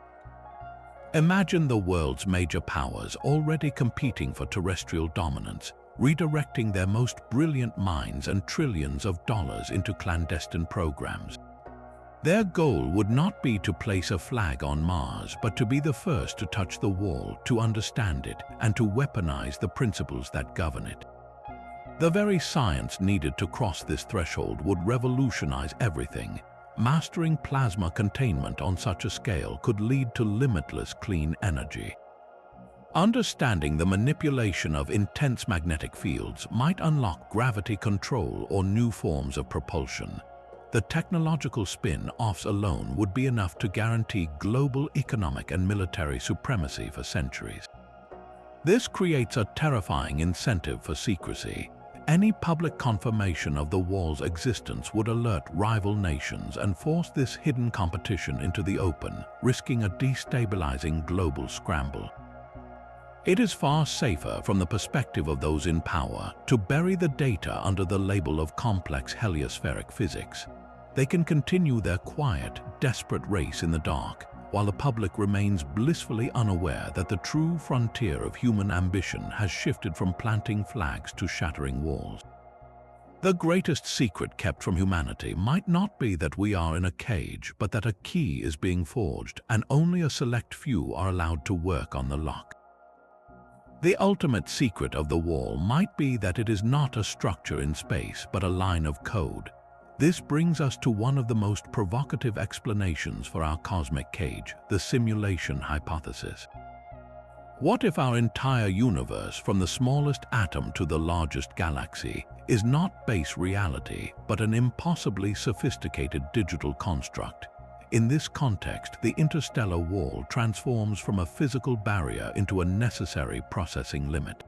Imagine the world's major powers already competing for terrestrial dominance, redirecting their most brilliant minds and trillions of dollars into clandestine programs. Their goal would not be to place a flag on Mars, but to be the first to touch the wall, to understand it, and to weaponize the principles that govern it. The very science needed to cross this threshold would revolutionize everything. Mastering plasma containment on such a scale could lead to limitless clean energy. Understanding the manipulation of intense magnetic fields might unlock gravity control or new forms of propulsion. The technological spin-offs alone would be enough to guarantee global economic and military supremacy for centuries. This creates a terrifying incentive for secrecy. Any public confirmation of the wall's existence would alert rival nations and force this hidden competition into the open, risking a destabilizing global scramble. It is far safer from the perspective of those in power to bury the data under the label of complex heliospheric physics. They can continue their quiet, desperate race in the dark, while the public remains blissfully unaware that the true frontier of human ambition has shifted from planting flags to shattering walls. The greatest secret kept from humanity might not be that we are in a cage, but that a key is being forged and only a select few are allowed to work on the lock. The ultimate secret of the wall might be that it is not a structure in space, but a line of code. This brings us to one of the most provocative explanations for our cosmic cage, the simulation hypothesis. What if our entire universe, from the smallest atom to the largest galaxy, is not base reality, but an impossibly sophisticated digital construct? In this context, the interstellar wall transforms from a physical barrier into a necessary processing limit.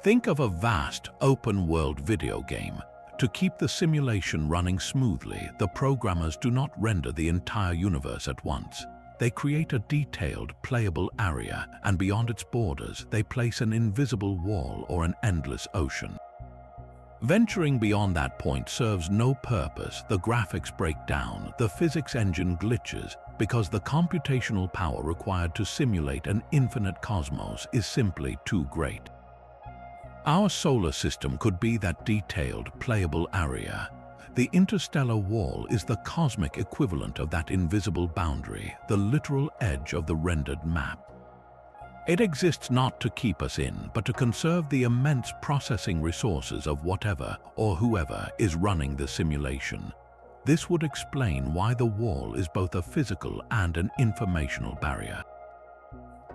Think of a vast, open-world video game. To keep the simulation running smoothly, the programmers do not render the entire universe at once. They create a detailed, playable area, and beyond its borders, they place an invisible wall or an endless ocean. Venturing beyond that point serves no purpose. The graphics break down, the physics engine glitches, because the computational power required to simulate an infinite cosmos is simply too great. Our solar system could be that detailed, playable area. The interstellar wall is the cosmic equivalent of that invisible boundary, the literal edge of the rendered map. It exists not to keep us in, but to conserve the immense processing resources of whatever or whoever is running the simulation. This would explain why the wall is both a physical and an informational barrier.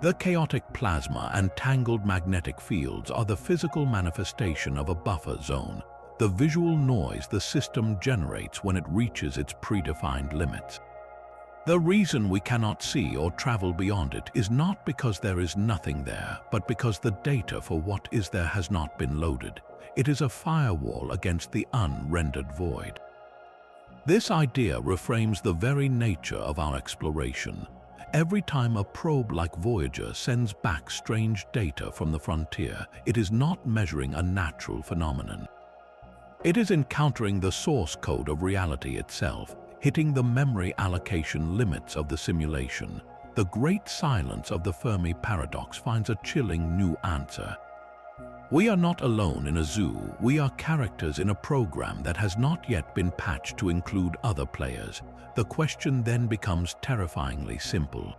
The chaotic plasma and tangled magnetic fields are the physical manifestation of a buffer zone, the visual noise the system generates when it reaches its predefined limits. The reason we cannot see or travel beyond it is not because there is nothing there, but because the data for what is there has not been loaded. It is a firewall against the unrendered void. This idea reframes the very nature of our exploration. Every time a probe like Voyager sends back strange data from the frontier, it is not measuring a natural phenomenon. It is encountering the source code of reality itself, hitting the memory allocation limits of the simulation. The great silence of the Fermi paradox finds a chilling new answer. We are not alone in a zoo, we are characters in a program that has not yet been patched to include other players. The question then becomes terrifyingly simple.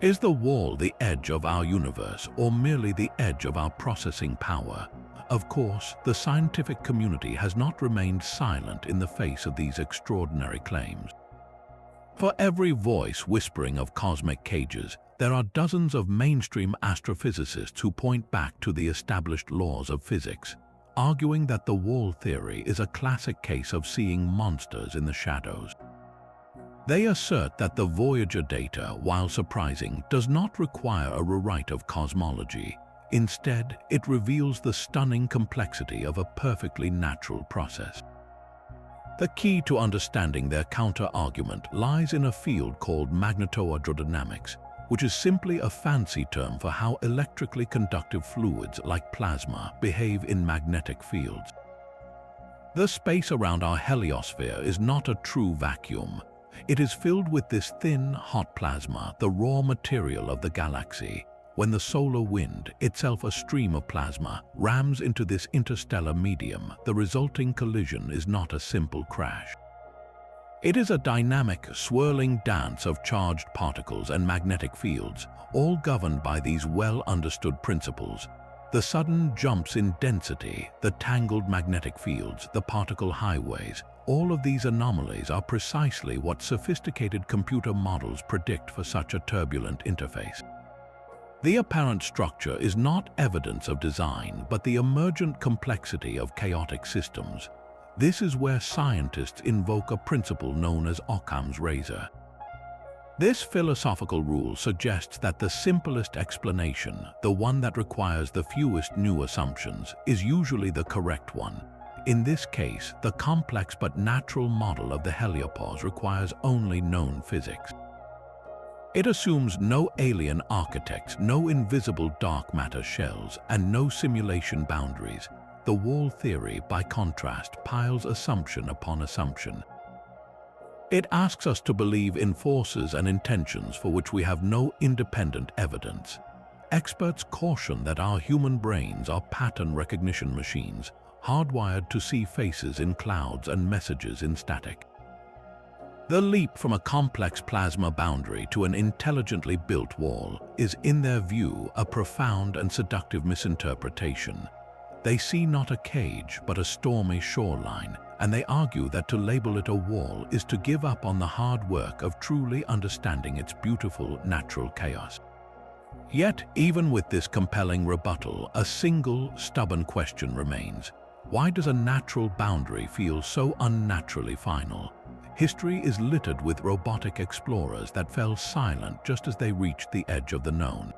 Is the wall the edge of our universe, or merely the edge of our processing power? Of course, the scientific community has not remained silent in the face of these extraordinary claims. For every voice whispering of cosmic cages, there are dozens of mainstream astrophysicists who point back to the established laws of physics, arguing that the wall theory is a classic case of seeing monsters in the shadows. They assert that the Voyager data, while surprising, does not require a rewrite of cosmology. Instead, it reveals the stunning complexity of a perfectly natural process. The key to understanding their counter-argument lies in a field called magnetohydrodynamics, which is simply a fancy term for how electrically conductive fluids like plasma behave in magnetic fields. The space around our heliosphere is not a true vacuum. It is filled with this thin, hot plasma, the raw material of the galaxy. When the solar wind, itself a stream of plasma, rams into this interstellar medium, the resulting collision is not a simple crash. It is a dynamic, swirling dance of charged particles and magnetic fields, all governed by these well-understood principles. The sudden jumps in density, the tangled magnetic fields, the particle highways, all of these anomalies are precisely what sophisticated computer models predict for such a turbulent interface. The apparent structure is not evidence of design, but the emergent complexity of chaotic systems. This is where scientists invoke a principle known as Occam's razor. This philosophical rule suggests that the simplest explanation, the one that requires the fewest new assumptions, is usually the correct one. In this case, the complex but natural model of the heliopause requires only known physics. It assumes no alien architects, no invisible dark matter shells, and no simulation boundaries. The wall theory, by contrast, piles assumption upon assumption. It asks us to believe in forces and intentions for which we have no independent evidence. Experts caution that our human brains are pattern recognition machines, hardwired to see faces in clouds and messages in static. The leap from a complex plasma boundary to an intelligently built wall is, in their view, a profound and seductive misinterpretation. They see not a cage, but a stormy shoreline, and they argue that to label it a wall is to give up on the hard work of truly understanding its beautiful natural chaos. Yet, even with this compelling rebuttal, a single, stubborn question remains. Why does a natural boundary feel so unnaturally final? History is littered with robotic explorers that fell silent just as they reached the edge of the known.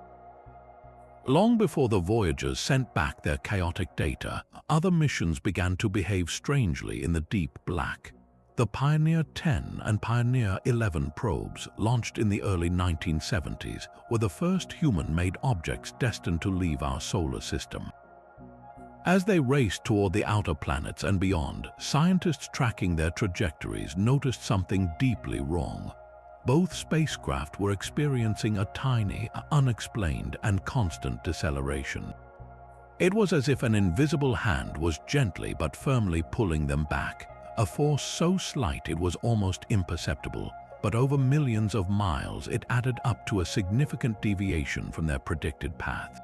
Long before the Voyagers sent back their chaotic data, other missions began to behave strangely in the deep black. The Pioneer 10 and Pioneer 11 probes, launched in the early 1970s, were the first human-made objects destined to leave our solar system. As they raced toward the outer planets and beyond, scientists tracking their trajectories noticed something deeply wrong. Both spacecraft were experiencing a tiny, unexplained, and constant deceleration. It was as if an invisible hand was gently but firmly pulling them back, a force so slight it was almost imperceptible, but over millions of miles it added up to a significant deviation from their predicted path.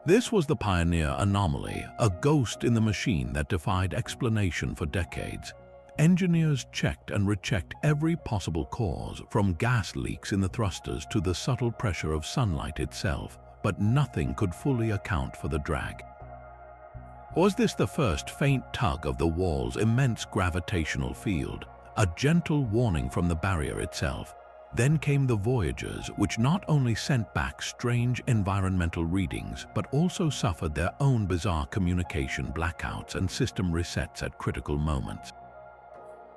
This was the Pioneer anomaly, a ghost in the machine that defied explanation for decades. Engineers checked and rechecked every possible cause, from gas leaks in the thrusters to the subtle pressure of sunlight itself, but nothing could fully account for the drag. Was this the first faint tug of the wall's immense gravitational field, a gentle warning from the barrier itself? Then came the Voyagers, which not only sent back strange environmental readings, but also suffered their own bizarre communication blackouts and system resets at critical moments.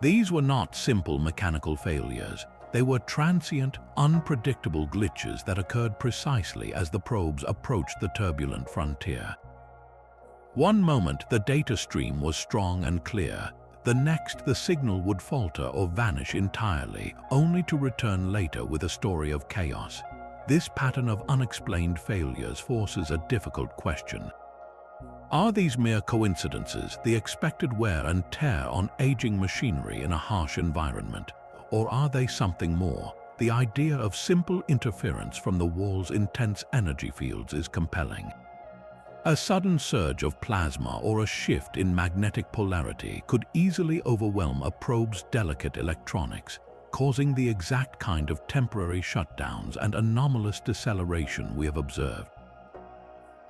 These were not simple mechanical failures. They were transient, unpredictable glitches that occurred precisely as the probes approached the turbulent frontier. One moment, the data stream was strong and clear. The next, the signal would falter or vanish entirely, only to return later with a story of chaos. This pattern of unexplained failures forces a difficult question. Are these mere coincidences, the expected wear and tear on aging machinery in a harsh environment? Or are they something more? The idea of simple interference from the wall's intense energy fields is compelling. A sudden surge of plasma or a shift in magnetic polarity could easily overwhelm a probe's delicate electronics, causing the exact kind of temporary shutdowns and anomalous deceleration we have observed.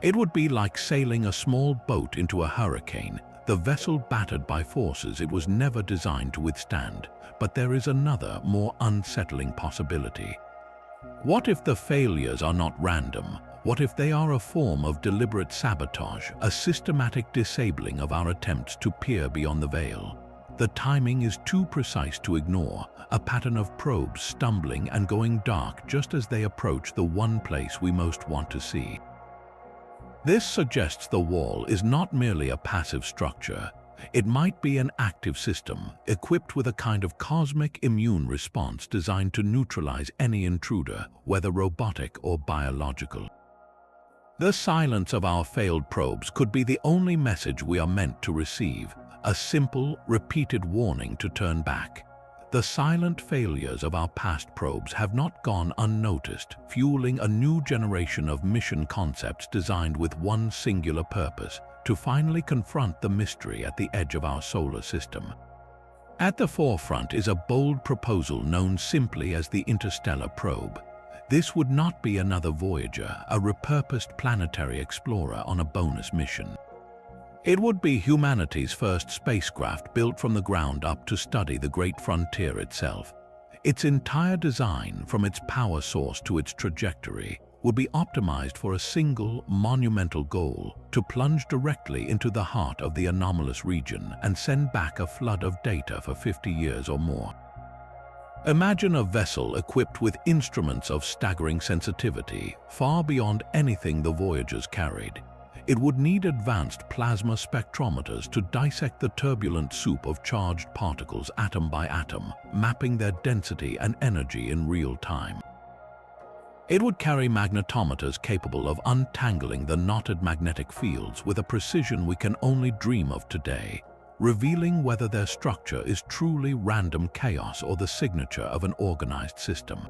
It would be like sailing a small boat into a hurricane, the vessel battered by forces it was never designed to withstand. But there is another, more unsettling possibility. What if the failures are not random? What if they are a form of deliberate sabotage, a systematic disabling of our attempts to peer beyond the veil? The timing is too precise to ignore, a pattern of probes stumbling and going dark just as they approach the one place we most want to see. This suggests the wall is not merely a passive structure. It might be an active system, equipped with a kind of cosmic immune response designed to neutralize any intruder, whether robotic or biological. The silence of our failed probes could be the only message we are meant to receive, a simple, repeated warning to turn back. The silent failures of our past probes have not gone unnoticed, fueling a new generation of mission concepts designed with one singular purpose: to finally confront the mystery at the edge of our solar system. At the forefront is a bold proposal known simply as the Interstellar Probe. This would not be another Voyager, a repurposed planetary explorer on a bonus mission. It would be humanity's first spacecraft built from the ground up to study the great frontier itself. Its entire design, from its power source to its trajectory, would be optimized for a single, monumental goal: to plunge directly into the heart of the anomalous region and send back a flood of data for 50 years or more. Imagine a vessel equipped with instruments of staggering sensitivity, far beyond anything the Voyagers carried. It would need advanced plasma spectrometers to dissect the turbulent soup of charged particles atom by atom, mapping their density and energy in real time. It would carry magnetometers capable of untangling the knotted magnetic fields with a precision we can only dream of today, revealing whether their structure is truly random chaos or the signature of an organized system.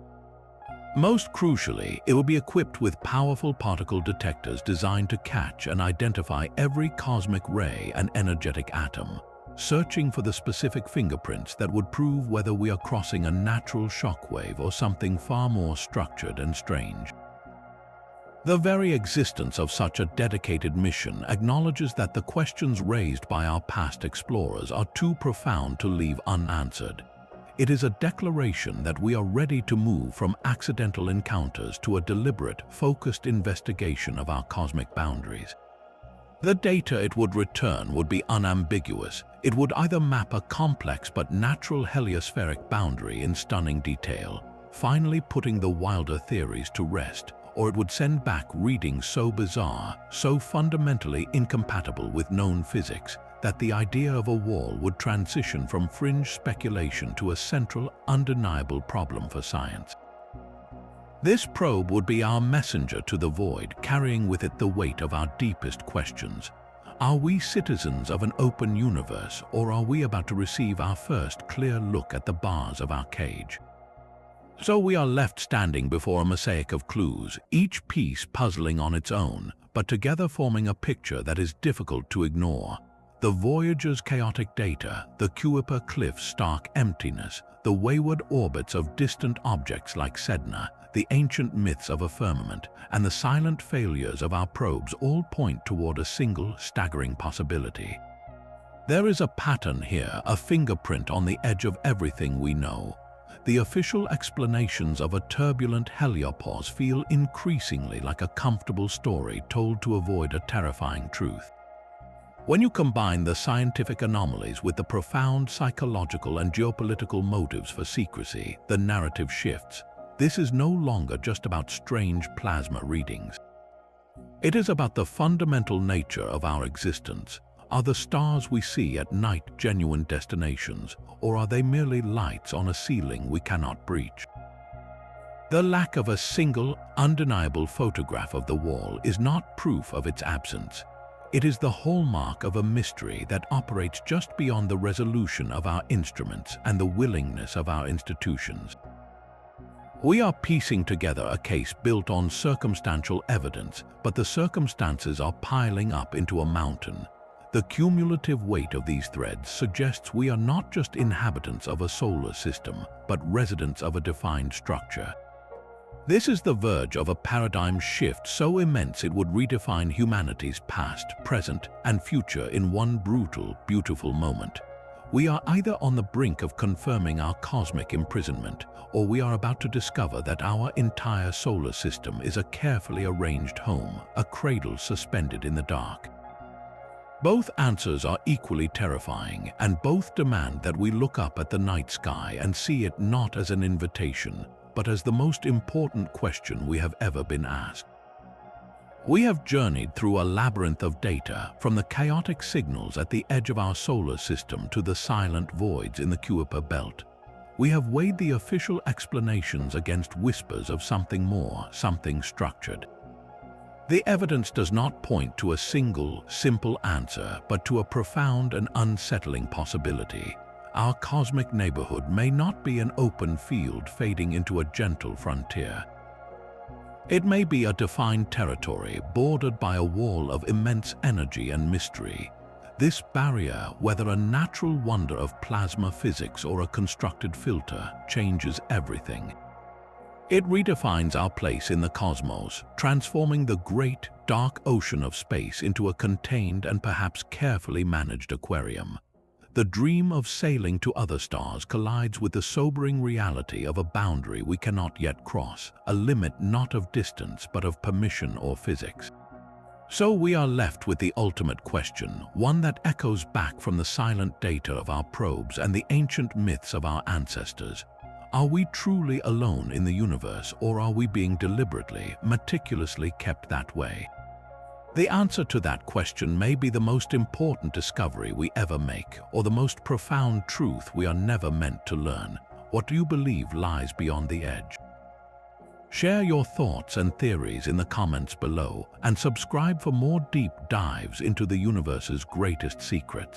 Most crucially, it will be equipped with powerful particle detectors designed to catch and identify every cosmic ray and energetic atom, searching for the specific fingerprints that would prove whether we are crossing a natural shockwave or something far more structured and strange. The very existence of such a dedicated mission acknowledges that the questions raised by our past explorers are too profound to leave unanswered. It is a declaration that we are ready to move from accidental encounters to a deliberate, focused investigation of our cosmic boundaries. The data it would return would be unambiguous. It would either map a complex but natural heliospheric boundary in stunning detail, finally putting the wilder theories to rest, or it would send back readings so bizarre, so fundamentally incompatible with known physics, that the idea of a wall would transition from fringe speculation to a central, undeniable problem for science. This probe would be our messenger to the void, carrying with it the weight of our deepest questions. Are we citizens of an open universe, or are we about to receive our first clear look at the bars of our cage? So we are left standing before a mosaic of clues, each piece puzzling on its own, but together forming a picture that is difficult to ignore. The Voyager's chaotic data, the Kuiper Cliff's stark emptiness, the wayward orbits of distant objects like Sedna, the ancient myths of a firmament, and the silent failures of our probes all point toward a single, staggering possibility. There is a pattern here, a fingerprint on the edge of everything we know. The official explanations of a turbulent heliopause feel increasingly like a comfortable story told to avoid a terrifying truth. When you combine the scientific anomalies with the profound psychological and geopolitical motives for secrecy, the narrative shifts. This is no longer just about strange plasma readings. It is about the fundamental nature of our existence. Are the stars we see at night genuine destinations, or are they merely lights on a ceiling we cannot breach? The lack of a single, undeniable photograph of the wall is not proof of its absence. It is the hallmark of a mystery that operates just beyond the resolution of our instruments and the willingness of our institutions. We are piecing together a case built on circumstantial evidence, but the circumstances are piling up into a mountain. The cumulative weight of these threads suggests we are not just inhabitants of a solar system, but residents of a defined structure. This is the verge of a paradigm shift so immense it would redefine humanity's past, present, and future in one brutal, beautiful moment. We are either on the brink of confirming our cosmic imprisonment, or we are about to discover that our entire solar system is a carefully arranged home, a cradle suspended in the dark. Both answers are equally terrifying, and both demand that we look up at the night sky and see it not as an invitation, but as the most important question we have ever been asked. We have journeyed through a labyrinth of data, from the chaotic signals at the edge of our solar system to the silent voids in the Kuiper belt. We have weighed the official explanations against whispers of something more, something structured. The evidence does not point to a single, simple answer, but to a profound and unsettling possibility. Our cosmic neighborhood may not be an open field fading into a gentle frontier. It may be a defined territory bordered by a wall of immense energy and mystery. This barrier, whether a natural wonder of plasma physics or a constructed filter, changes everything. It redefines our place in the cosmos, transforming the great, dark ocean of space into a contained and perhaps carefully managed aquarium. The dream of sailing to other stars collides with the sobering reality of a boundary we cannot yet cross, a limit not of distance but of permission or physics. So we are left with the ultimate question, one that echoes back from the silent data of our probes and the ancient myths of our ancestors. Are we truly alone in the universe, or are we being deliberately, meticulously kept that way? The answer to that question may be the most important discovery we ever make, or the most profound truth we are never meant to learn. What do you believe lies beyond the edge? Share your thoughts and theories in the comments below, and subscribe for more deep dives into the universe's greatest secrets.